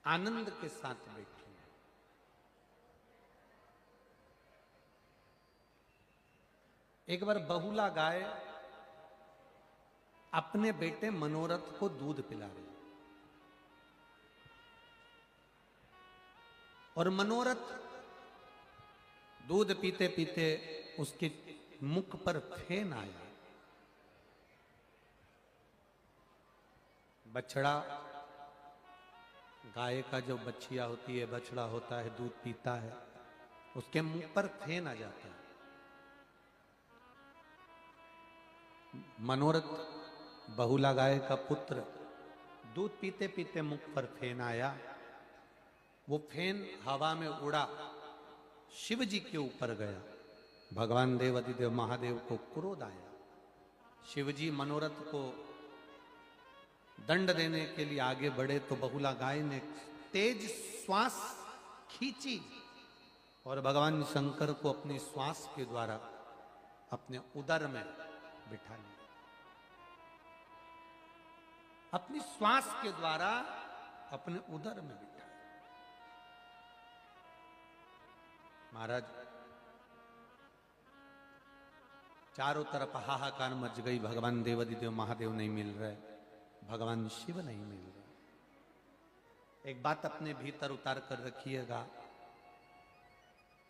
आनंद के साथ बैठी हैं। एक बार बहुला गाय अपने बेटे मनोरथ को दूध पिला रही और मनोरथ दूध पीते पीते उसके मुख पर फेन आया। बछड़ा, गाय का जो बछिया होती है, बछड़ा होता है, दूध पीता है, उसके मुंह पर फेन आ जाता है। मनोरथ बहुला गाय का पुत्र दूध पीते पीते मुख पर फेन आया। वो फेन हवा में उड़ा, शिव जी के ऊपर गया। भगवान देव अधिदेव महादेव को क्रोध आया। शिव जी मनोरथ को दंड देने के लिए आगे बढ़े तो बहुला गाय ने तेज श्वास खींची और भगवान शंकर को अपनी श्वास के द्वारा अपने उदर में बिठा लिया। अपनी श्वास के द्वारा अपने उदर में बिठा। महाराज, चारों तरफ हाहाकार मच गई। भगवान देवाधिदेव महादेव नहीं मिल रहे, भगवान शिव नहीं मिल रहे। एक बात अपने भीतर उतार कर रखिएगा,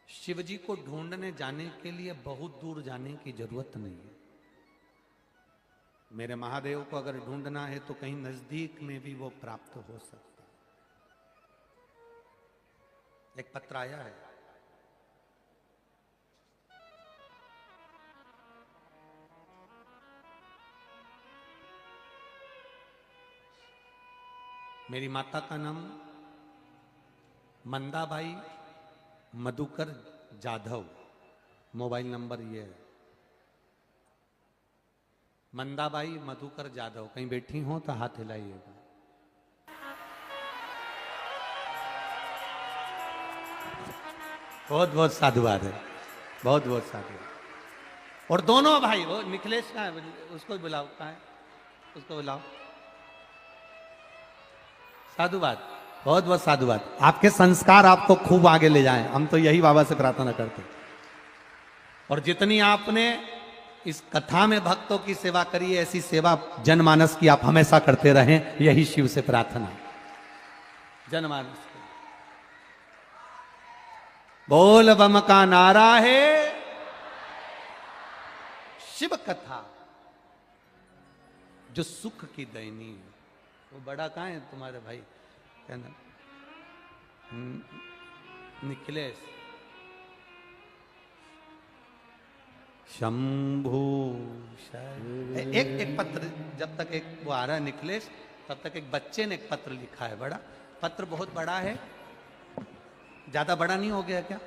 शिव जी को ढूंढने जाने के लिए बहुत दूर जाने की जरूरत नहीं है। मेरे महादेव को अगर ढूंढना है तो कहीं नजदीक में भी वो प्राप्त हो सकता है। एक पत्र आया है, मेरी माता का नाम मंदाबाई मधुकर जाधव, मोबाइल नंबर ये है। मंदाबाई मधुकर जाधव, कहीं बैठी हो तो हाथ हिलाइएगा। बहुत बहुत साधुवाद है, बहुत बहुत साधुवाद। और दोनों भाई, वो निखिलेश का है, उसको बुलाओ, कहाँ है, उसको बुलाओ। साधुवाद, बहुत बहुत साधुवाद। आपके संस्कार आपको खूब आगे ले जाएं, हम तो यही बाबा से प्रार्थना करते हैं। और जितनी आपने इस कथा में भक्तों की सेवा करी है, ऐसी सेवा जनमानस की आप हमेशा करते रहें, यही शिव से प्रार्थना। जनमानस की बोल बम का नारा है, शिव कथा जो सुख की दैनी है। वो बड़ा कहाँ है तुम्हारे भाई, क्या नाम, निखिलेश। शंभू एक पत्र, जब तक एक वो आ रहा है निखिलेश, तब तक एक बच्चे ने एक पत्र लिखा है। बड़ा पत्र, बहुत बड़ा है, ज्यादा बड़ा नहीं हो गया क्या?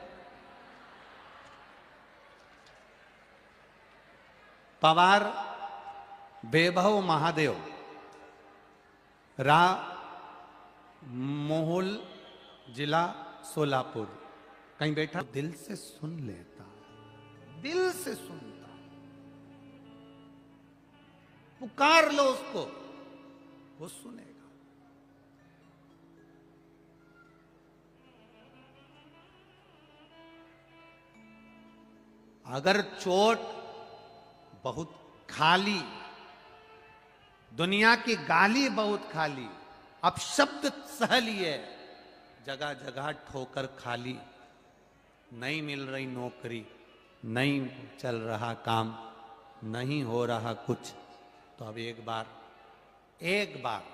पवार वैभव महादेव, रा मोहोल, जिला सोलापुर। कहीं बैठा, दिल से सुन लेता, दिल से सुनता। पुकार लो उसको, वो सुनेगा। अगर चोट बहुत खाली, दुनिया की गाली बहुत खाली, अब शब्द सह लिए, जगह जगह ठोकर खाली, नहीं मिल रही नौकरी, नहीं चल रहा काम, नहीं हो रहा कुछ, तो अब एक बार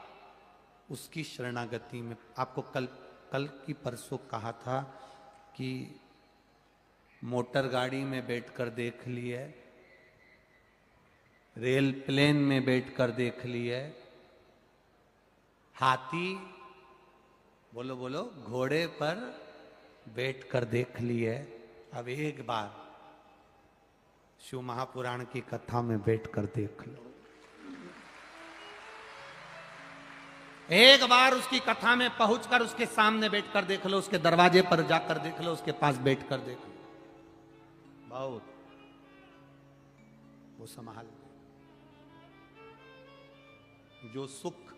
उसकी शरणागति में। आपको कल की परसों कहा था कि मोटर गाड़ी में बैठकर देख लिए, रेल प्लेन में बैठकर देख लिए, हाथी, बोलो बोलो, घोड़े पर बैठकर देख लिए। अब एक बार शिव महापुराण की कथा में बैठकर देख लो। एक बार उसकी कथा में पहुंचकर उसके सामने बैठकर देख लो, उसके दरवाजे पर जाकर देख लो, उसके पास बैठकर देख लो। बहुत वो संभाल, जो सुख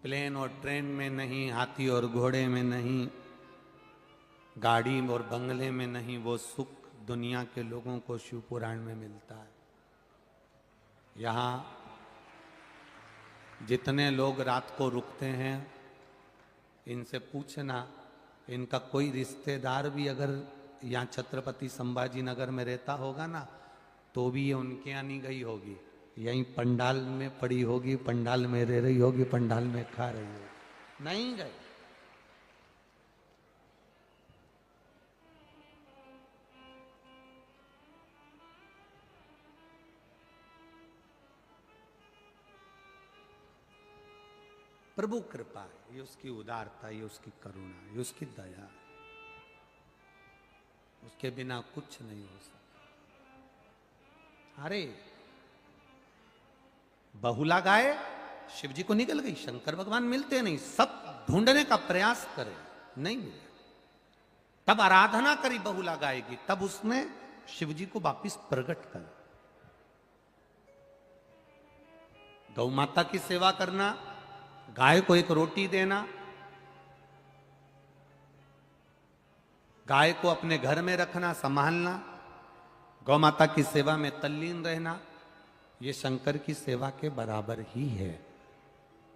प्लेन और ट्रेन में नहीं, हाथी और घोड़े में नहीं, गाड़ी और बंगले में नहीं, वो सुख दुनिया के लोगों को शिव पुराण में मिलता है। यहाँ जितने लोग रात को रुकते हैं, इनसे पूछना, इनका कोई रिश्तेदार भी अगर यहाँ छत्रपति संभाजी नगर में रहता होगा ना, तो भी ये उनके यहाँ नहीं गई होगी, यहीं पंडाल में पड़ी होगी, पंडाल में रह रही होगी, पंडाल में खा रही होगी, नहीं गई। प्रभु कृपा है, ये उसकी उदारता, ये उसकी करुणा, ये उसकी दया है, उसके बिना कुछ नहीं हो सकता। अरे बहुला गाय शिव जी को निकल गई, शंकर भगवान मिलते नहीं, सब ढूंढने का प्रयास करे, नहीं मिले, तब आराधना करी बहुला गाय की, तब उसने शिव जी को वापिस प्रकट कर। गौ माता की सेवा करना, गाय को एक रोटी देना, गाय को अपने घर में रखना, संभालना, गौ माता की सेवा में तल्लीन रहना, ये शंकर की सेवा के बराबर ही है।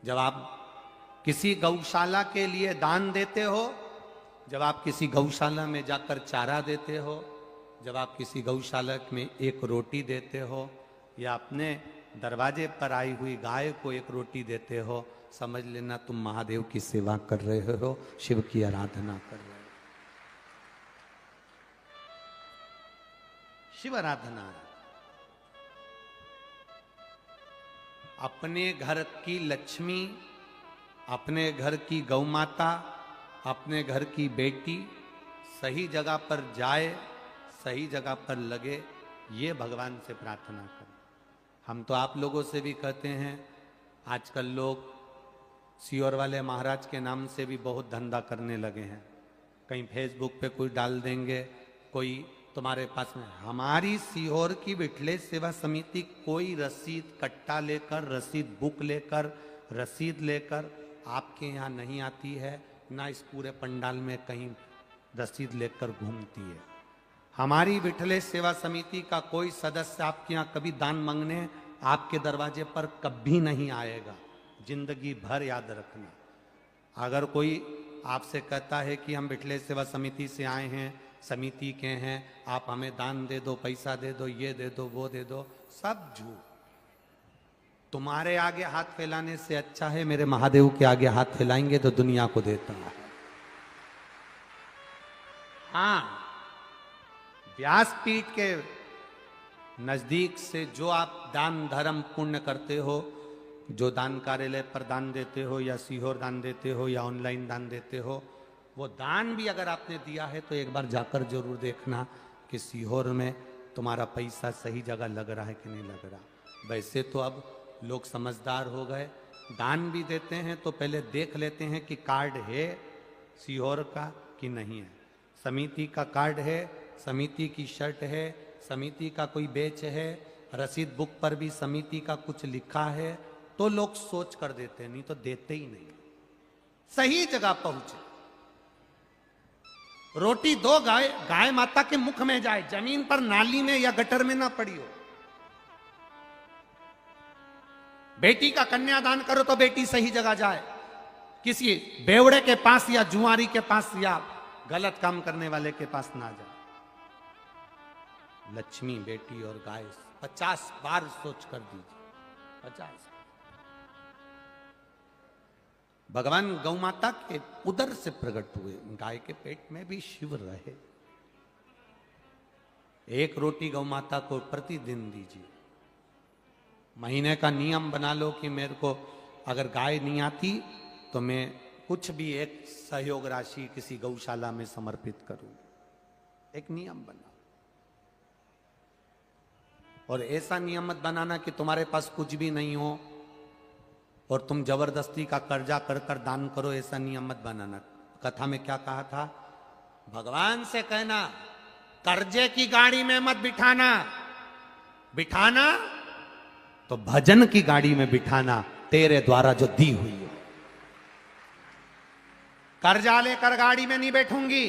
जब आप किसी गौशाला के लिए दान देते हो, जब आप किसी गौशाला में जाकर चारा देते हो, जब आप किसी गौशाला में एक रोटी देते हो, या अपने दरवाजे पर आई हुई गाय को एक रोटी देते हो, समझ लेना तुम महादेव की सेवा कर रहे हो, शिव की आराधना कर रहे हो। शिव आराधना, अपने घर की लक्ष्मी, अपने घर की गौ माता, अपने घर की बेटी सही जगह पर जाए, सही जगह पर लगे, ये भगवान से प्रार्थना करें। हम तो आप लोगों से भी कहते हैं, आजकल लोग सीहोर वाले महाराज के नाम से भी बहुत धंधा करने लगे हैं, कहीं फेसबुक पे कोई डाल देंगे, कोई तुम्हारे पास में। हमारी सीहोर की विठलेश सेवा समिति कोई रसीद कट्टा लेकर, रसीद बुक लेकर, रसीद लेकर आपके यहाँ नहीं आती है, ना इस पूरे पंडाल में कहीं रसीद लेकर घूमती है। हमारी विठलेश सेवा समिति का कोई सदस्य आपके यहाँ कभी दान मांगने आपके दरवाजे पर कभी नहीं आएगा, जिंदगी भर याद रखना। अगर कोई आपसे कहता है कि हम विठलेश सेवा समिति से आए हैं, समिति के हैं, आप हमें दान दे दो, पैसा दे दो, ये दे दो, वो दे दो, सब झूठ। तुम्हारे आगे हाथ फैलाने से अच्छा है मेरे महादेव के आगे हाथ फैलाएंगे तो दुनिया को देता है। हाँ, व्यासपीठ के नजदीक से जो आप दान धर्म पुण्य करते हो, जो दान कार्यालय पर दान देते हो, या सीहोर दान देते हो, या ऑनलाइन दान देते हो, वो दान भी अगर आपने दिया है तो एक बार जाकर जरूर देखना कि सीहोर में तुम्हारा पैसा सही जगह लग रहा है कि नहीं लग रहा। वैसे तो अब लोग समझदार हो गए, दान भी देते हैं तो पहले देख लेते हैं कि कार्ड है सीहोर का कि नहीं है, समिति का कार्ड है, समिति की शर्ट है, समिति का कोई बेच है, रसीद बुक पर भी समिति का कुछ लिखा है, तो लोग सोच कर देते हैं, नहीं तो देते ही नहीं। सही जगह पहुंचे, रोटी दो, गाय माता के मुख में जाए, जमीन पर नाली में या गटर में ना पड़ी हो। बेटी का कन्यादान करो तो बेटी सही जगह जाए, किसी बेवड़े के पास या जुआरी के पास या गलत काम करने वाले के पास ना जाए। लक्ष्मी, बेटी और गाय 50 बार सोच कर दीजिए, 50। भगवान गौ माता के उदर से प्रकट हुए, गाय के पेट में भी शिव रहे। एक रोटी गौ माता को प्रतिदिन दीजिए। महीने का नियम बना लो कि मेरे को अगर गाय नहीं आती तो मैं कुछ भी एक सहयोग राशि किसी गौशाला में समर्पित करूं। एक नियम बना, और ऐसा नियम मत बनाना कि तुम्हारे पास कुछ भी नहीं हो और तुम जबरदस्ती का कर्जा कर कर दान करो, ऐसा नियम मत बनाना। कथा में क्या कहा था? भगवान से कहना कर्जे की गाड़ी में मत बिठाना, बिठाना तो भजन की गाड़ी में बिठाना, तेरे द्वारा जो दी हुई है। कर्जा लेकर गाड़ी में नहीं बैठूंगी,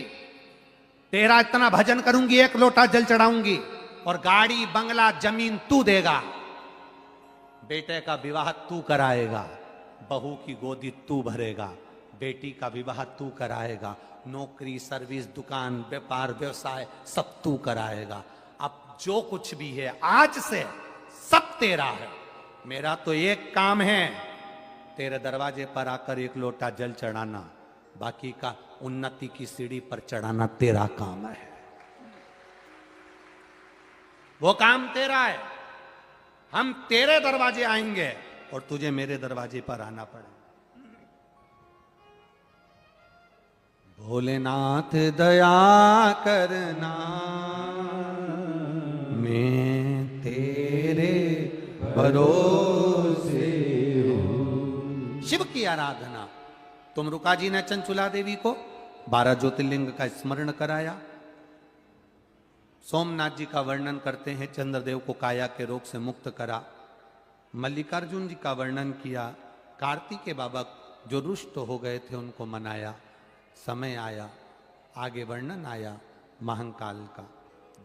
तेरा इतना भजन करूंगी, एक लोटा जल चढ़ाऊंगी, और गाड़ी बंगला जमीन तू देगा, बेटे का विवाह तू कराएगा, बहू की गोदी तू भरेगा, बेटी का विवाह तू कराएगा, नौकरी सर्विस दुकान व्यापार व्यवसाय सब तू कराएगा। अब जो कुछ भी है आज से सब तेरा है। मेरा तो एक काम है, तेरे दरवाजे पर आकर एक लोटा जल चढ़ाना, बाकी का उन्नति की सीढ़ी पर चढ़ाना तेरा काम है, वो काम तेरा है। हम तेरे दरवाजे आएंगे और तुझे मेरे दरवाजे पर आना पड़ेगा। भोलेनाथ दया करना, मैं तेरे भरोसे हूं। शिव की आराधना। तुमरुका जी ने चंचुला देवी को 12 ज्योतिर्लिंग का स्मरण कराया। सोमनाथ जी का वर्णन करते हैं, चंद्रदेव को काया के रोग से मुक्त करा। मल्लिकार्जुन जी का वर्णन किया, कार्तिकेय बाबा जो रुष्ट हो गए थे उनको मनाया। समय आया, आगे वर्णन आया महंकाल का,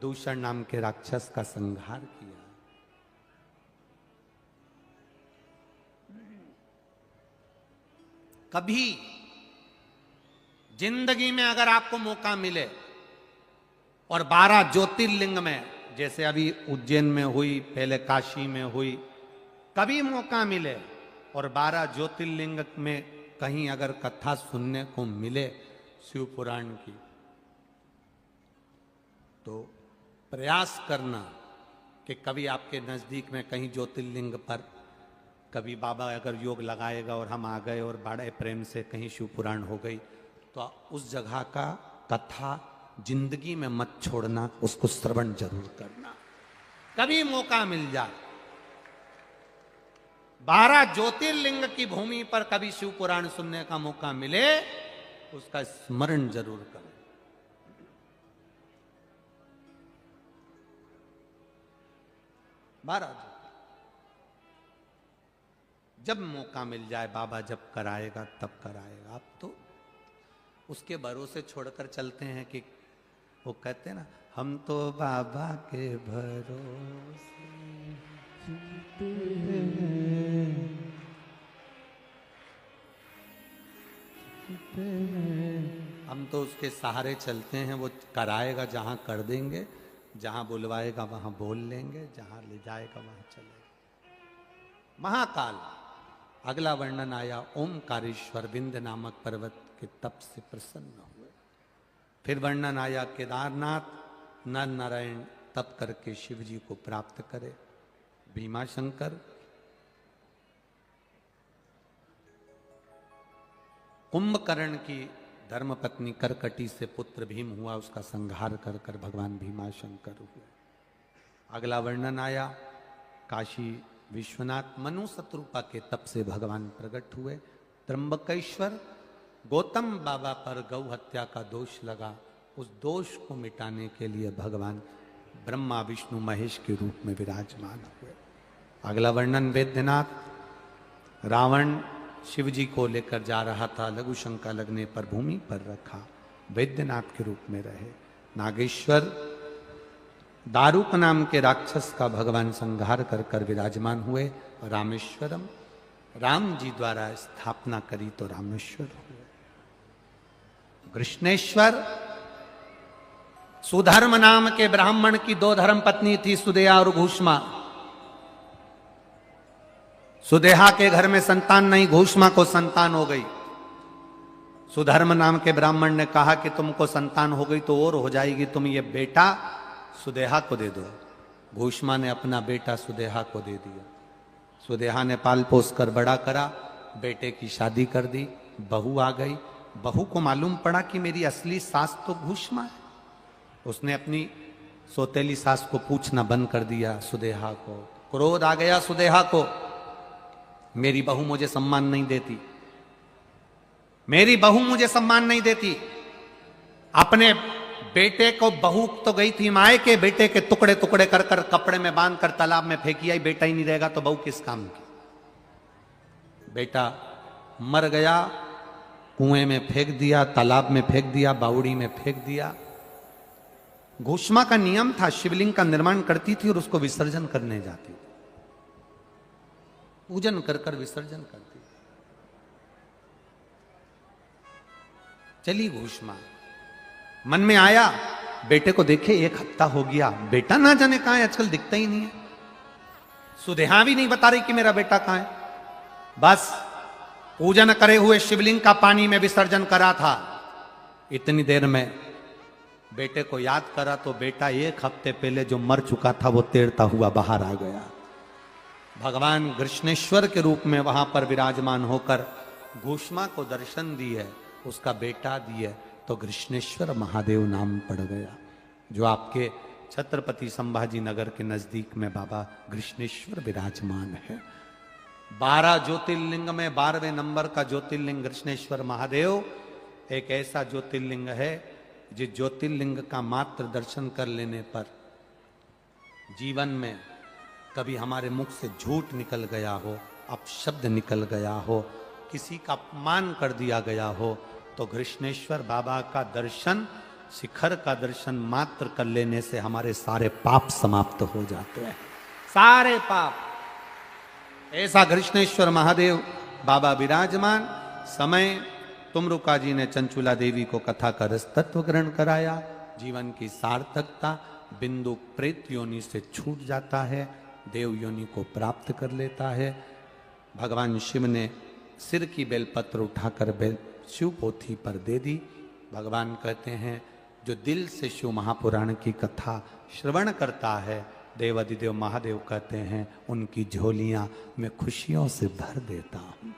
दूषण नाम के राक्षस का संहार किया। कभी जिंदगी में अगर आपको मौका मिले और 12 ज्योतिर्लिंग में, जैसे अभी उज्जैन में हुई, पहले काशी में हुई, कभी मौका मिले और 12 ज्योतिर्लिंग में कहीं अगर कथा सुनने को मिले शिव पुराण की, तो प्रयास करना कि कभी आपके नजदीक में कहीं ज्योतिर्लिंग पर कभी बाबा अगर योग लगाएगा और हम आ गए और बड़े प्रेम से कहीं शिव पुराण हो गई, तो उस जगह का कथा जिंदगी में मत छोड़ना, उसको श्रवण जरूर करना, कभी मौका मिल जाए। 12 ज्योतिर्लिंग की भूमि पर कभी शिव पुराण सुनने का मौका मिले, उसका स्मरण जरूर करें। जब मौका मिल जाए, बाबा जब कराएगा तब कराएगा। आप तो उसके भरोसे छोड़कर चलते हैं कि वो कहते हैं ना, हम तो बाबा के भरोसे चलते हैं, हम तो उसके सहारे चलते हैं। वो कराएगा, जहां कर देंगे, जहां बुलवाएगा वहां बोल लेंगे, जहां ले जाएगा वहां चलेगा। महाकाल। अगला वर्णन आया, ओमकारेश्वर विंध्य नामक पर्वत के तप से प्रसन्न हुए। फिर वर्णन आया, केदारनाथ नर नारायण तप करके शिव जी को प्राप्त करे। भीमाशंकर, कुंभकर्ण की धर्मपत्नी करकटी से पुत्र भीम हुआ, उसका संहार कर कर भगवान भीमाशंकर हुए। अगला वर्णन आया, काशी विश्वनाथ मनु शत्रुपा के तप से भगवान प्रकट हुए। त्र्यंबकेश्वर, गौतम बाबा पर गौ हत्या का दोष लगा, उस दोष को मिटाने के लिए भगवान ब्रह्मा विष्णु महेश के रूप में विराजमान हुए। अगला वर्णन वैद्यनाथ, रावण शिव जी को लेकर जा रहा था, लघु शंका लगने पर भूमि पर रखा, वैद्यनाथ के रूप में रहे। नागेश्वर, दारुक नाम के राक्षस का भगवान संहार कर कर विराजमान हुए। रामेश्वरम, राम जी द्वारा स्थापना करी तो रामेश्वर हुए। कृष्णेश्वर, सुधर्म नाम के ब्राह्मण की 2 धर्म पत्नी थी, सुदेहा और घूष्मा। सुदेहा के घर में संतान नहीं, घूष्मा को संतान हो गई। सुधर्म नाम के ब्राह्मण ने कहा कि तुमको संतान हो गई तो और हो जाएगी, तुम ये बेटा सुदेहा को दे दो। घूष्मा ने अपना बेटा सुदेहा को दे दिया। सुदेहा ने पाल पोस कर बड़ा करा, बेटे की शादी कर दी, बहू आ गई। बहू को मालूम पड़ा कि मेरी असली सास तो घूष्मा है। उसने अपनी सौतेली सास को पूछना बंद कर दिया सुदेहा को। क्रोध आ गया सुदेहा को, मेरी बहू मुझे सम्मान नहीं देती, मेरी बहू मुझे सम्मान नहीं देती। अपने बेटे को, बहू तो गई थी मायके, बेटे के टुकड़े टुकड़े कर कर कपड़े में बांध कर तालाब में फेंकी आई। बेटा ही नहीं रहेगा तो बहू किस काम की। बेटा मर गया, कुएं में फेंक दिया, तालाब में फेंक दिया, बावड़ी में फेंक दिया। घोषमा का नियम था, शिवलिंग का निर्माण करती थी और उसको विसर्जन करने जाती थी, पूजन कर कर विसर्जन करती थी। चली घोषमा, मन में आया बेटे को देखे, 1 हफ्ता हो गया, बेटा ना जाने कहां है, आजकल दिखता ही नहीं है। सुदेहा भी नहीं बता रही कि मेरा बेटा कहां है। बस पूजन करे हुए शिवलिंग का पानी में विसर्जन करा था। इतनी देर में बेटे को याद करा तो बेटा 1 हफ्ते पहले जो मर चुका था वो तैरता हुआ बाहर आ गया। भगवान कृष्णेश्वर के रूप में वहां पर विराजमान होकर घोषमा को दर्शन दिए, उसका बेटा दिए, तो कृष्णेश्वर महादेव नाम पड़ गया, जो आपके छत्रपति संभाजी नगर के नजदीक में बाबा कृष्णेश्वर विराजमान है। 12 ज्योतिर्लिंग में 12वें नंबर का ज्योतिर्लिंग कृष्णेश्वर महादेव एक ऐसा ज्योतिर्लिंग है जिस ज्योतिर्लिंग का मात्र दर्शन कर लेने पर जीवन में कभी हमारे मुख से झूठ निकल गया हो, अपशब्द निकल गया हो, किसी का अपमान कर दिया गया हो, तो कृष्णेश्वर बाबा का दर्शन, शिखर का दर्शन मात्र कर लेने से हमारे सारे पाप समाप्त हो जाते हैं, सारे पाप। ऐसा कृष्णेश्वर महादेव बाबा विराजमान। समय तुमरुका जी ने चंचुला देवी को कथा का रस तत्व ग्रहण कराया। जीवन की सार्थकता बिंदु प्रेत योनि से छूट जाता है, देव योनि को प्राप्त कर लेता है। भगवान शिव ने सिर की बेलपत्र उठाकर शिव पोथी पर दे दी। भगवान कहते हैं जो दिल से शिव महापुराण की कथा श्रवण करता है, देवादिदेव महादेव कहते हैं उनकी झोलियां मैं खुशियों से भर देता हूं।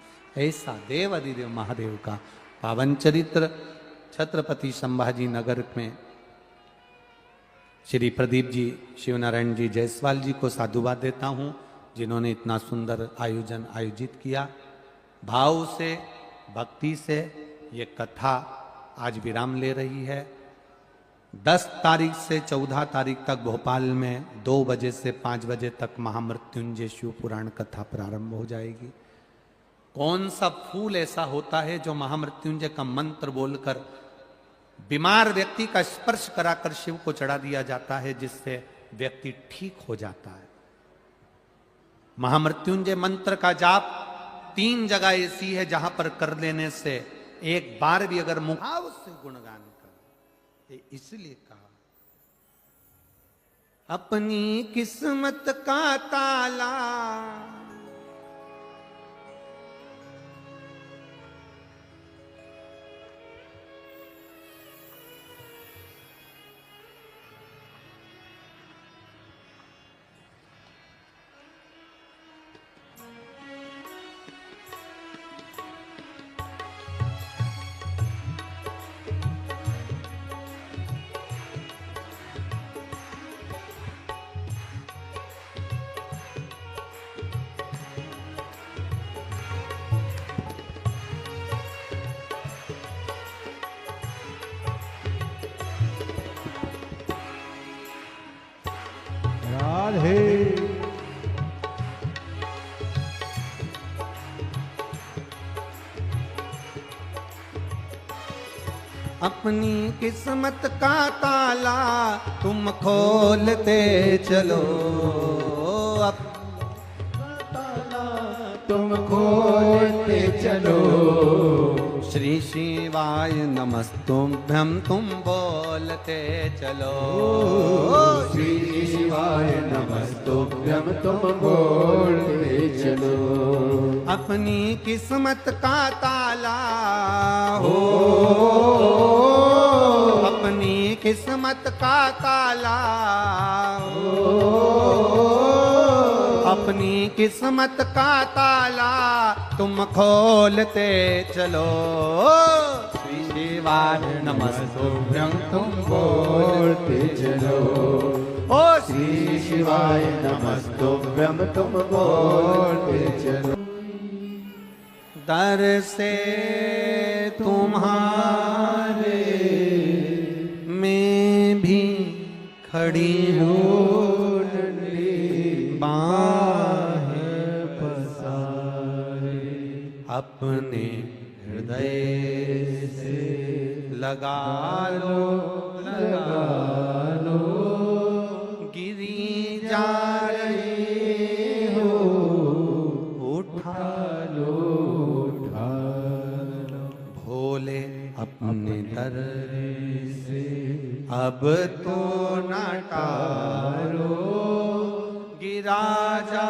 ऐसा देवादिदेव महादेव का पावन चरित्र छत्रपति संभाजी नगर में श्री प्रदीप जी, शिवनारायण जी जायसवाल जी को साधुवाद देता हूं, जिन्होंने इतना सुंदर आयोजन आयोजित किया। भाव से, भक्ति से ये कथा आज विराम ले रही है। 10 तारीख से 14 तारीख तक भोपाल में 2 बजे से 5 बजे तक महामृत्युंजय शिव पुराण कथा प्रारंभ हो जाएगी। कौन सा फूल ऐसा होता है जो महामृत्युंजय का मंत्र बोलकर बीमार व्यक्ति का स्पर्श कराकर शिव को चढ़ा दिया जाता है, जिससे व्यक्ति ठीक हो जाता है। महामृत्युंजय मंत्र का जाप 3 जगह ऐसी है जहां पर कर लेने से एक बार भी अगर मुहाव से गुणगान कर, इसलिए कहा अपनी किस्मत का ताला अपनी किस्मत का ताला तुम खोलते चलो, ताला तुम खोलते चलो। श्री शिवाय नमस्तुभ्यं तुम बोलते चलो, श्री शिवाय नमस्तुभ्यं तुम बोलते चलो। अपनी किस्मत का ताला हो, अपनी किस्मत का ताला हो, अपनी किस्मत का ताला तुम खोलते चलो। श्री शिवाय नमस्तुभ्यं तुम बोलते चलो, ओ श्री शिवाय नमस्तुभ्यं तुम बोलते चलो। दर से तुम्हारे मैं भी खड़ी हूँ, बाहें पसारे अपने हृदय लगा लो लगा लो गिरी जा रही हो उठा लो उठा लो भोले अपने दर से अब तो न टालो गिरा जा